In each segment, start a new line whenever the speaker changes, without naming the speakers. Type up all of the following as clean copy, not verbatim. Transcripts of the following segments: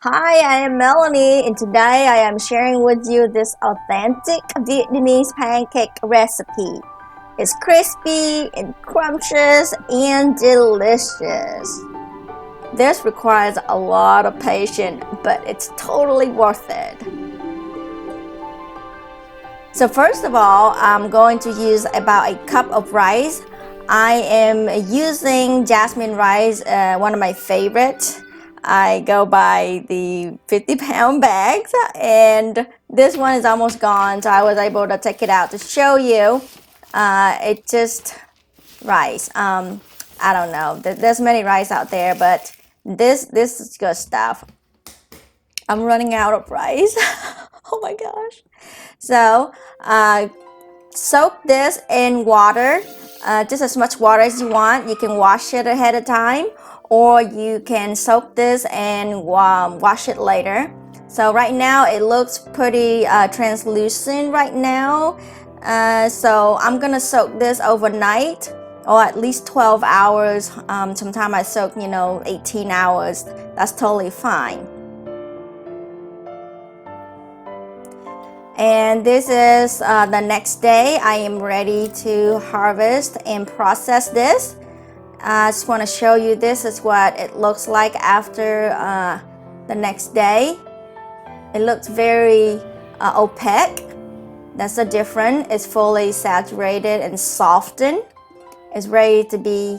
Hi, I am Melanie, and today I am sharing with you this authentic Vietnamese pancake recipe. It's crispy and scrumptious and delicious. This requires a lot of patience, but it's totally worth it. So first of all, I'm going to use about a cup of rice. I am using jasmine rice, one of my favorites. I go by the 50-pound bags, and this one is almost gone, so I was able to take it out to show you. It just rice. I don't know. There's many rice out there, but this is good stuff. I'm running out of rice. Oh my gosh. So soak this in water, just as much water as you want. You can wash it ahead of time, or you can soak this and wash it later. So right now it looks pretty translucent right now. So I'm gonna soak this overnight, or at least 12 hours. Sometimes I soak 18 hours. That's totally fine. And this is the next day. I am ready to harvest and process this. I just want to show you, this is what it looks like after the next day. It looks very opaque. That's the difference. It's fully saturated and softened. It's ready to be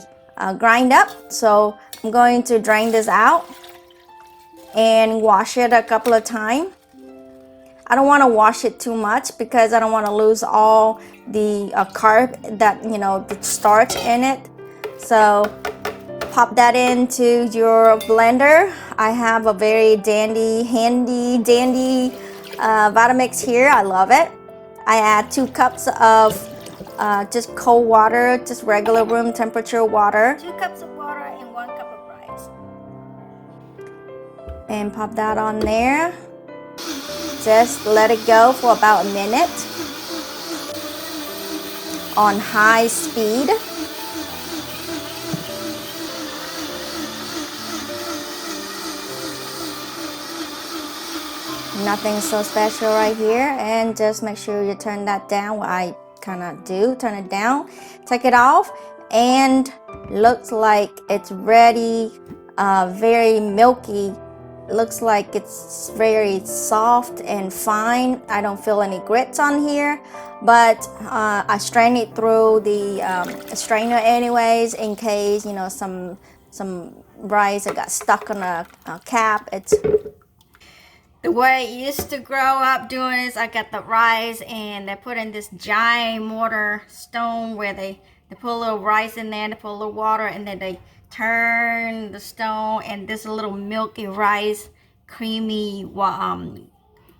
grind up. So I'm going to drain this out and wash it a couple of times. I don't want to wash it too much because I don't want to lose all the carb, that the starch in it. So pop that into your blender. I have a very handy dandy Vitamix here. I love it. I add 2 cups of just cold water, just regular room temperature water. 2 cups of water and 1 cup of rice. And pop that on there. Just let it go for about a minute on high speed. Nothing so special right here, and just make sure you turn that down. What I kind of do, turn it down, take it off, and looks like it's ready. Very milky. Looks like it's very soft and fine. I don't feel any grits on here, but I strain it through the strainer anyways, in case some rice that got stuck on a cap. It's the way I used to grow up doing is, I got the rice and they put in this giant mortar stone where they put a little rice in there, they put a little water, and then they turn the stone, and this little milky rice, creamy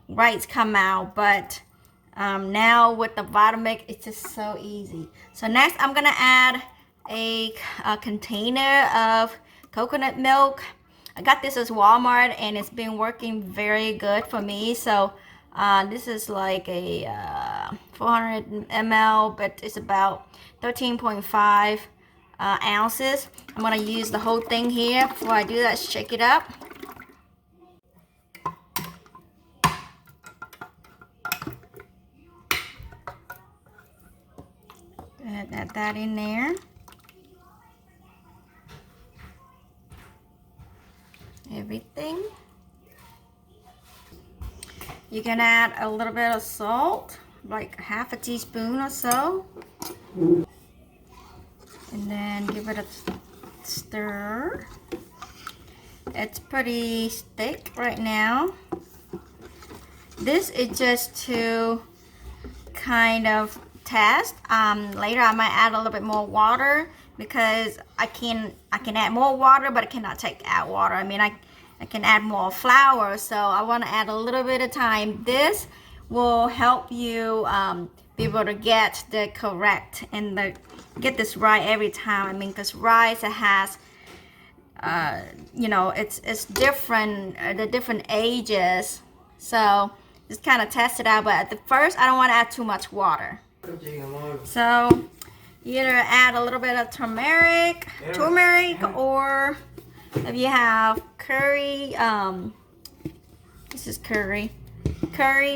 rice come out. But now with the Vitamix, it's just so easy. So next I'm gonna add a container of coconut milk. I got this at Walmart and it's been working very good for me. So this is like a 400 ml, but it's about 13.5 ounces. I'm gonna use the whole thing here. Before I do that, shake it up. Add that in there. Everything. You can add a little bit of salt, like half a teaspoon or so, and then give it a stir. It's pretty thick right now. This is just to kind of test. Later I might add a little bit more water, because I can add more water, but I cannot take out water. I mean, I can add more flour, so I want to add a little bit of time. This will help you be able to get the correct and get this right every time. I mean, because rice, it has it's different, the different ages, so just kind of test it out. But at the first, I don't want to add too much water. So you either add a little bit of turmeric, or if you have curry This is curry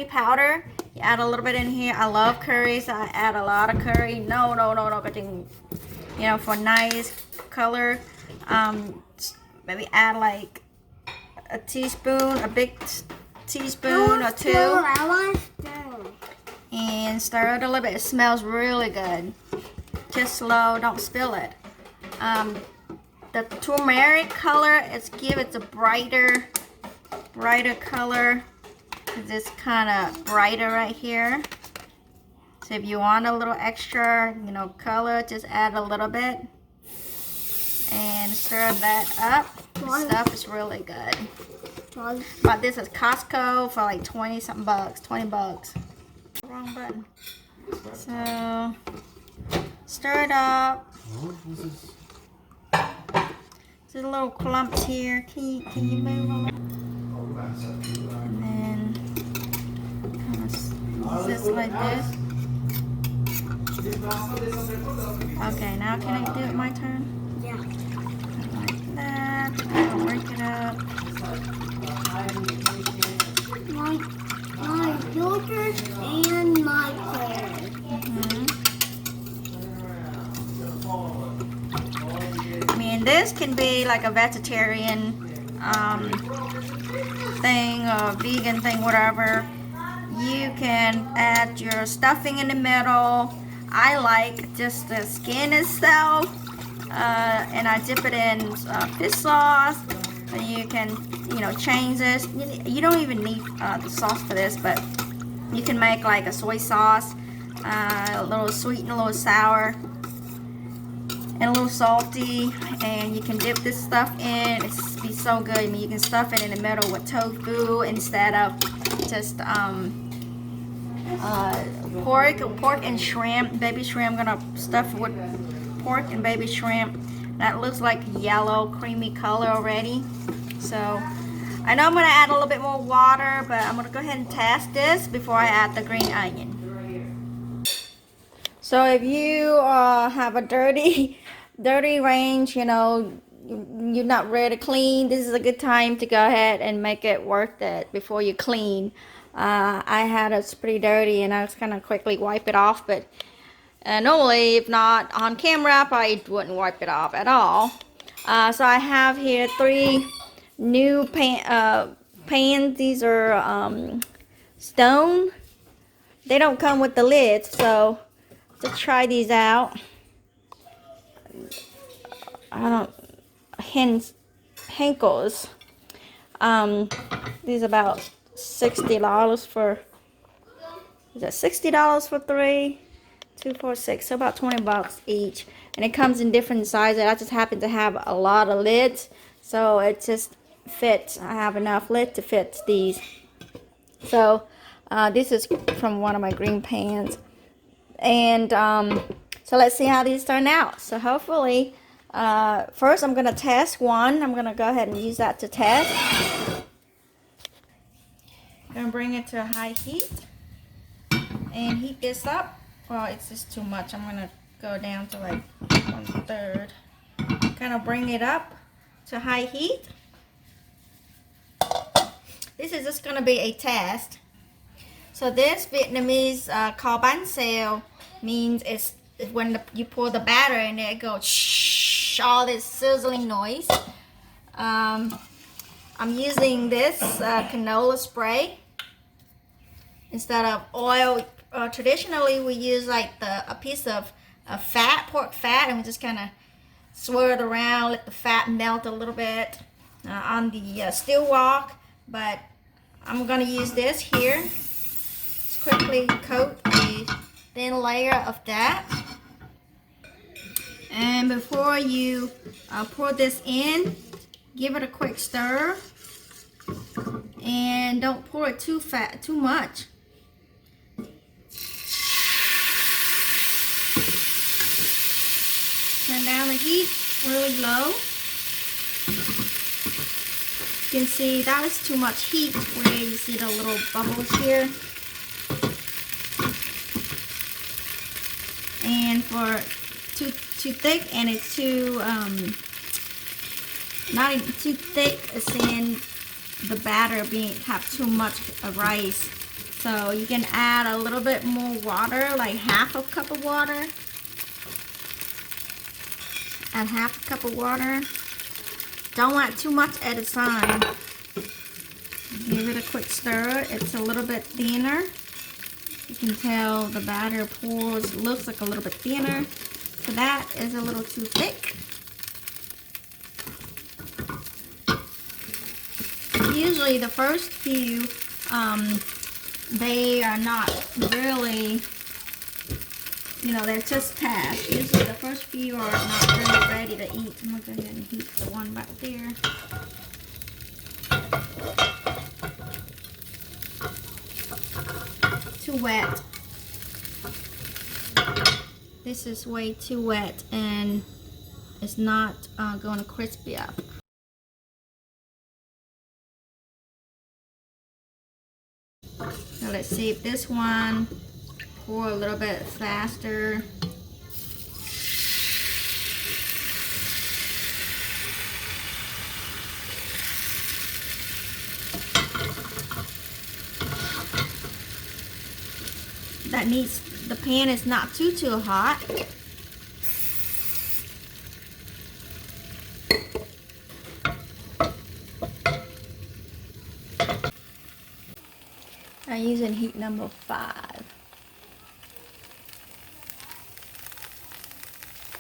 powder. You add a little bit in here. I love curry, so I add a lot of curry. No, for nice color. Maybe add like a teaspoon, a big teaspoon or two.
I want to stir.
And stir it a little bit. It smells really good. Just slow, don't spill it. The turmeric color give it a brighter color. It's kind of brighter right here. So if you want a little extra, color, just add a little bit and stir that up. The stuff is really good. But this is Costco for like 20 something bucks, 20 bucks. Wrong button. So stir it up. There's little clumps here. Can you move a little? And then kind of just like this. Okay, now can I do it my turn?
Yeah.
Like that. I'll work it up.
My yogurt and my carrot.
I mean, this can be like a vegetarian thing or vegan thing, whatever. You can add your stuffing in the middle. I like just the skin itself, and I dip it in fish sauce. And you can, change this. You don't even need the sauce for this, but you can make like a soy sauce, a little sweet and a little sour, and a little salty. And you can dip this stuff in. It's be so good. I mean, you can stuff it in the middle with tofu instead of just pork and shrimp, baby shrimp. I'm gonna stuff it with pork and baby shrimp. That looks like yellow creamy color already. So I know I'm gonna add a little bit more water, but I'm gonna go ahead and test this before I add the green onion. So if you have a dirty range, you're not ready to clean, this is a good time to go ahead and make it worth it before you clean. I had it's pretty dirty and I was gonna quickly wipe it off, but normally if not on camera I probably wouldn't wipe it off at all. So I have here 3 new pans. These are stone. They don't come with the lid, so just try these out. Henkel's. These about $60 for. Is that $60 for 3? 2, 4, 6. So about 20 bucks each, and it comes in different sizes. I just happen to have a lot of lids, so it just fits. I have enough lid to fit these. So this is from one of my green pans, and so let's see how these turn out. So hopefully, first I'm gonna test one. I'm gonna go ahead and use that to test. I'm gonna bring it to a high heat and heat this up. Well, it's just too much. I'm gonna go down to like 1/3. Kind of bring it up to high heat. This is just gonna be a test. So this Vietnamese called banh means it's when you pour the batter in there, it goes shh, all this sizzling noise. I'm using this canola spray instead of oil. Traditionally we use like a piece of fat, pork fat, and we just kind of swirl it around, let the fat melt a little bit on the steel wok. But I'm going to use this here. Just quickly coat a thin layer of that. And before you pour this in, give it a quick stir. And don't pour it too much. Turn down the heat really low. You can see that is too much heat where you see the little bubbles here. And for too thick, and it's too not even too thick, it's in the batter have too much rice. So you can add a little bit more water, like half a cup of water. Add half a cup of water. Don't add too much at a time. Give it a quick stir. It's a little bit thinner. You can tell the batter looks like a little bit thinner. So that is a little too thick. Usually the first few, they are not really, they're just tasks. Usually the first few are not really ready to eat. I'm going to go ahead and heat the one back there. Too wet. This is way too wet and it's not going to crispy up. So let's see if this one pour a little bit faster. That means the pan is not too hot. I'm using heat number 5.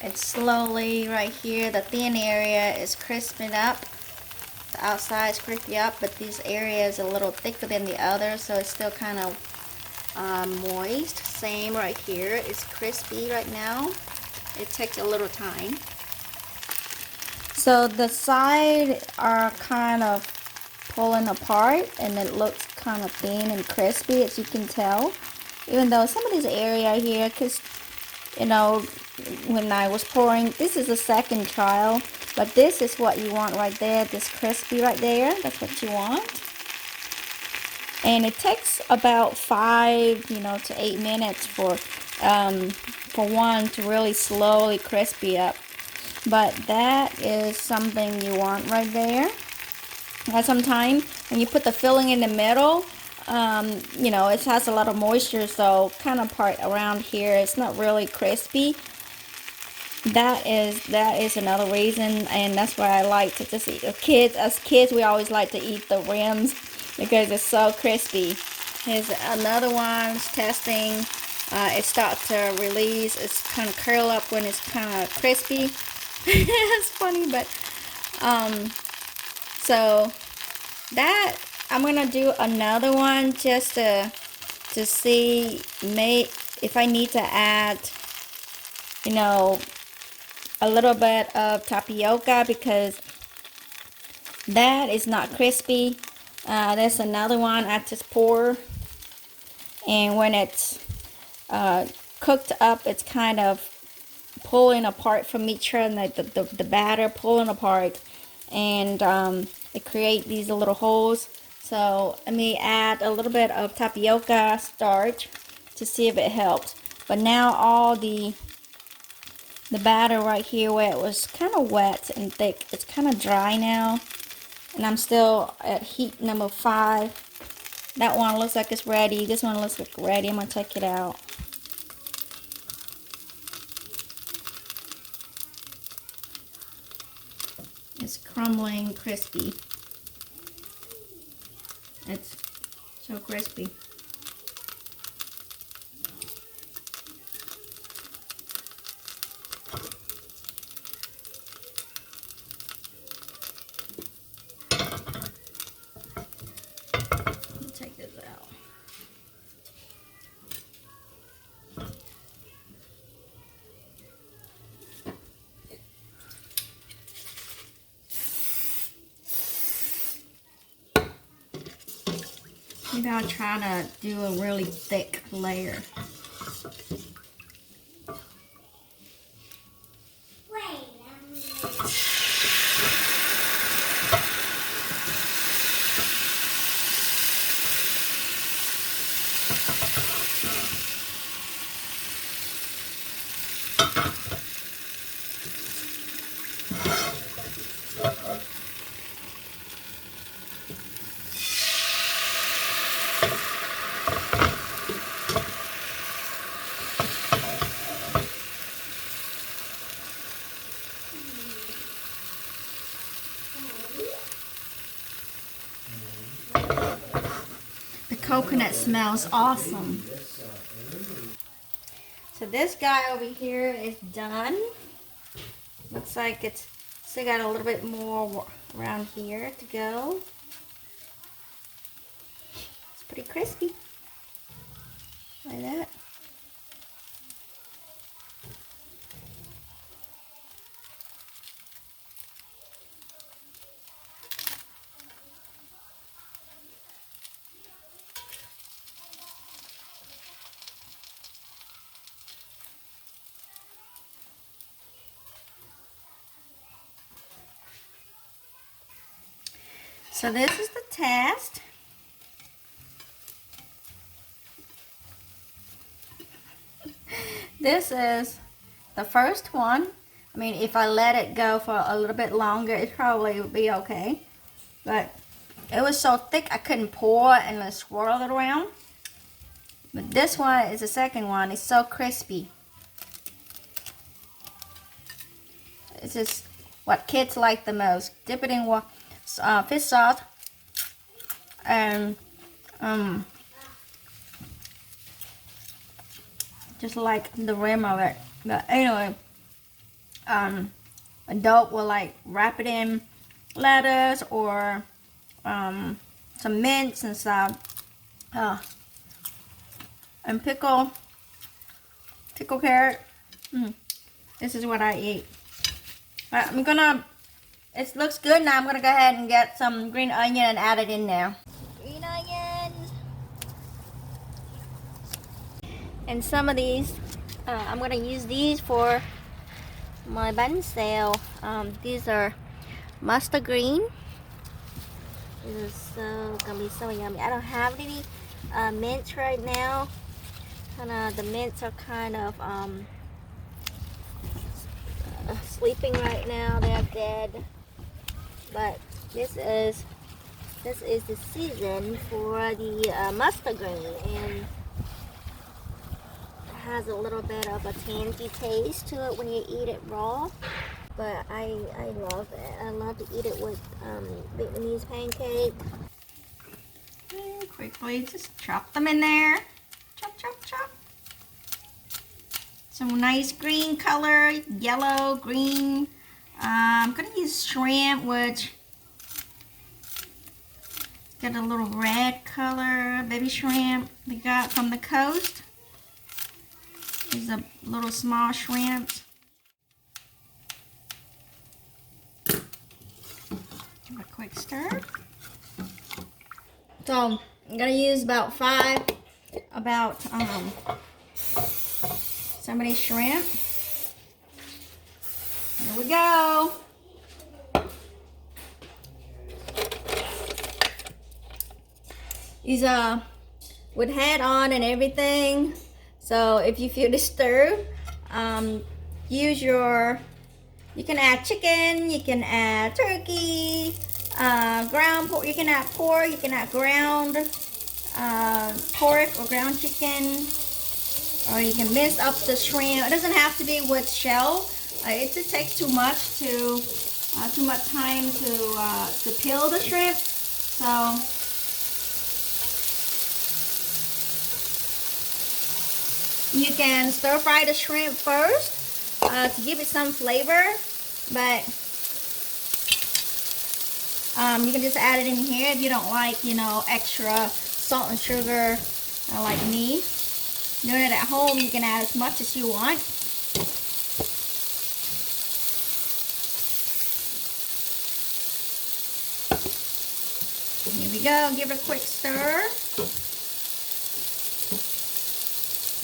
It's slowly right here. The thin area is crisping up. The outside is crispy up, but this area is a little thicker than the other, so it's still kind of moist. Same right here. It's crispy right now. It takes a little time. So the side are kind of pulling apart and it looks kind of thin and crispy, as you can tell, even though some of this area here, because when I was pouring, this is a second trial, but this is what you want right there, this crispy right there. That's what you want. And it takes about 5 to 8 minutes for one to really slowly crispy up. But that is something you want right there. Sometimes when you put the filling in the middle, it has a lot of moisture, so kind of part around here it's not really crispy. That is another reason, and that's why I like to just eat. As kids, we always like to eat the rims because it's so crispy. Here's another one. It's testing. It starts to release. It's kind of curl up when it's kind of crispy. It's funny, but so that I'm gonna do another one just to see if I need to add a little bit of tapioca, because that is not crispy. There's another one I just pour, and when it's cooked up, it's kind of pulling apart from each other, and the batter pulling apart, and it creates these little holes. So let me add a little bit of tapioca starch to see if it helps. But now all the batter right here, where it was kind of wet and thick, it's kind of dry now, and I'm still at heat number 5. That one looks like it's ready. This one looks like ready. I'm gonna check it out. It's crumbling, crispy. It's so crispy. Take this out. Maybe I'll try to do a really thick layer. The coconut smells awesome. So this guy over here is done. Looks like it's still got a little bit more around here to go. It's pretty crispy. Like that. So this is the test. This is the first one. I mean, if I let it go for a little bit longer, it probably would be okay. But it was so thick, I couldn't pour and then swirl it around. But this one is the second one. It's so crispy. It's just what kids like the most. Dip it in fish sauce and just like the rim of it. But anyway, adult will like wrap it in lettuce or some mince and stuff, and pickle carrot. This is what I eat. I'm gonna, it looks good now. I'm gonna go ahead and get some green onion and add it in there. Green onions. And some of these, I'm gonna use these for my banh style. These are mustard green. This is gonna be so yummy. I don't have any mince right now. The mints are kind of sleeping right now. They're dead. But this is the season for the mustard green, and it has a little bit of a tangy taste to it when you eat it raw. But I love it. I love to eat it with Vietnamese pancakes. And quickly just chop them in there. Chop, chop, chop. Some nice green color, yellow, green. I'm going to use shrimp, which got a little red color. Baby shrimp they got from the coast. These are little small shrimps. Give it a quick stir. So I'm going to use about some of these shrimp. Here we go. These with head on and everything. So if you feel disturbed, use your, you can add chicken, you can add turkey, ground pork, you can add pork, you can add ground pork or ground chicken, or you can mince up the shrimp. It doesn't have to be with shell. It just takes too much time to peel the shrimp. So you can stir fry the shrimp first to give it some flavor, but you can just add it in here if you don't like, extra salt and sugar like me. Doing it at home, you can add as much as you want. Here we go. Give it a quick stir.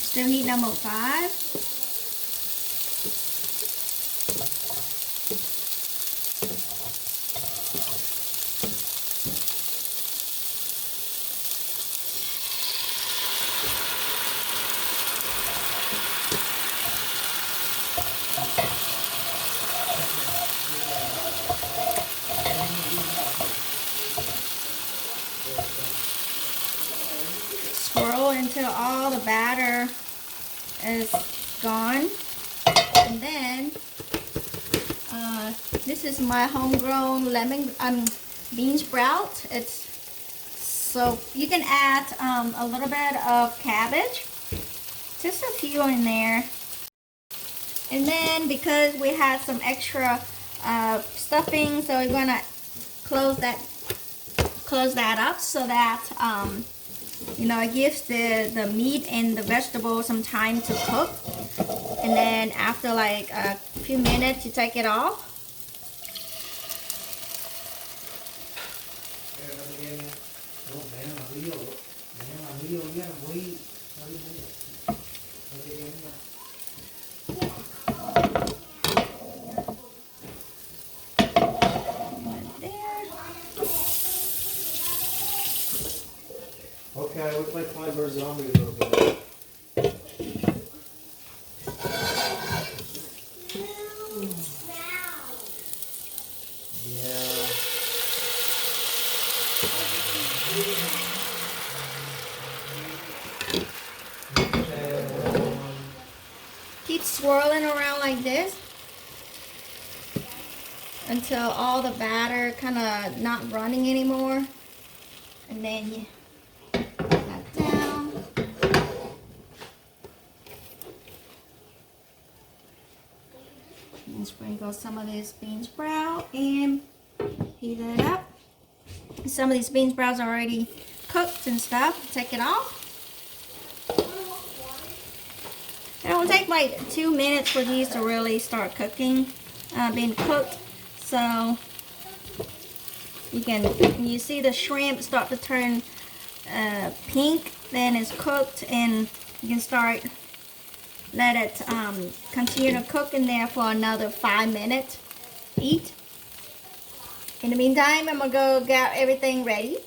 Still heat number 5. until all the batter is gone. And then this is my homegrown bean sprout. It's so you can add a little bit of cabbage, just a few in there. And then because we had some extra stuffing, so we're gonna close that up so that you know, it gives the meat and the vegetables some time to cook. And then after like a few minutes, you take it off.
Okay, we play Fly Bird Zombie a little bit. Yeah.
Keep swirling around like this until all the batter kind of not running anymore. And then you put that down. And sprinkle some of this bean sprout and heat it up. Some of these bean sprouts are already cooked and stuff. Take it off. It will take like 2 minutes for these to really start cooking, being cooked. So you see the shrimp start to turn pink, then it's cooked, and you can start let it continue to cook in there for another 5 minutes each. In the meantime, I'm gonna go get everything ready.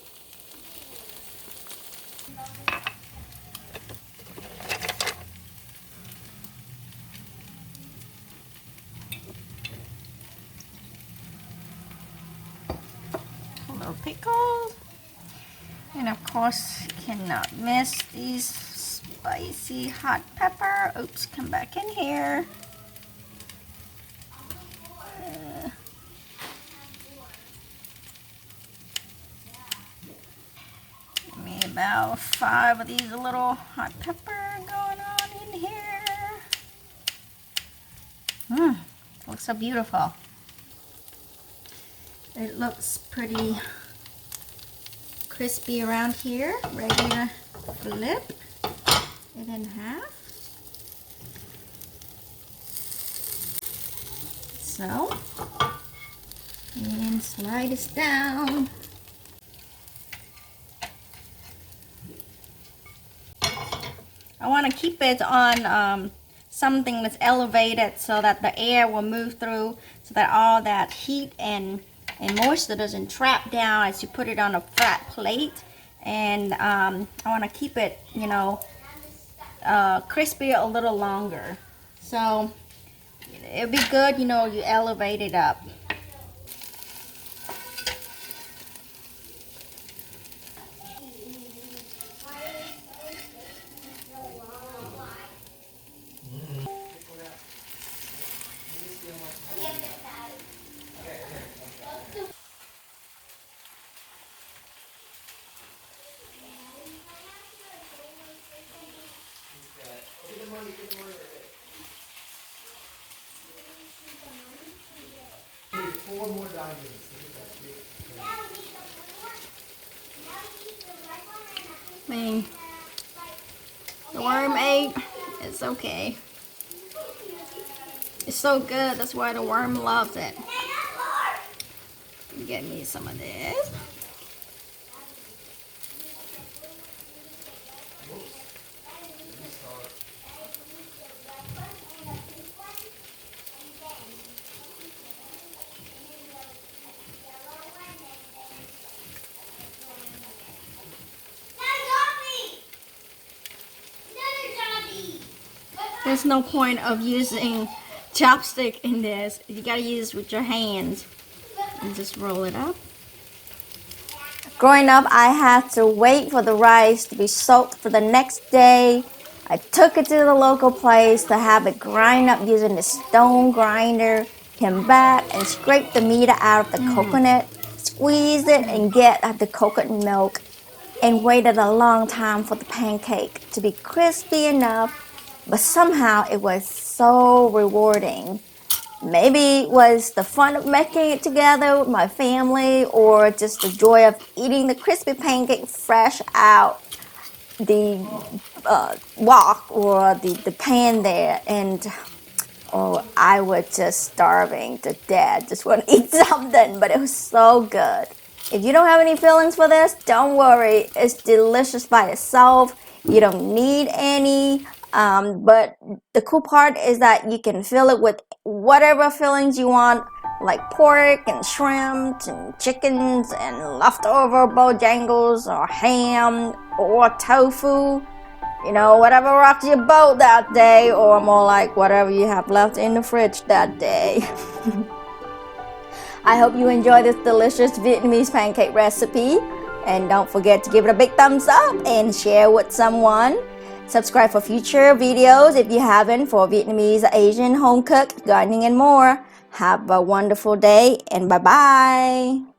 Little pickles, and of course you cannot miss these spicy hot pepper. Oops, come back in here. Give me about 5 of these little hot pepper going on in here. Looks so beautiful. It looks pretty crispy around here, ready to flip it in half. So, and slide this down. I want to keep it on something that's elevated so that the air will move through, so that all that heat and moisture doesn't trap down as you put it on a flat plate. And I want to keep it, you know, crispy a little longer. So it'd be good, you know, you elevate it up.
Four more diamonds.
Man, the worm ate. It's okay. It's so good. That's why the worm loves it. Get me some of this. There's no point of using chopstick in this. You gotta use with your hands and just roll it up. Of Growing up, I had to wait for the rice to be soaked for the next day. I took it to the local place to have it grind up using the stone grinder, came back and scraped the meat out of the coconut, squeezed it and get the coconut milk, and waited a long time for the pancake to be crispy enough, but somehow it was so rewarding. Maybe it was the fun of making it together with my family, or just the joy of eating the crispy pancake fresh out the wok or the pan there. And oh, I was just starving to death, just want to eat something, but it was so good. If you don't have any feelings for this, don't worry. It's delicious by itself. You don't need any. But the cool part is that you can fill it with whatever fillings you want, like pork and shrimp and chickens and leftover bojangles or ham or tofu. You know, whatever rocks your boat that day, or more like whatever you have left in the fridge that day. I hope you enjoy this delicious Vietnamese pancake recipe. And don't forget to give it a big thumbs up and share with someone. Subscribe for future videos if you haven't, for Vietnamese, Asian, home cook, gardening, and more. Have a wonderful day and bye-bye.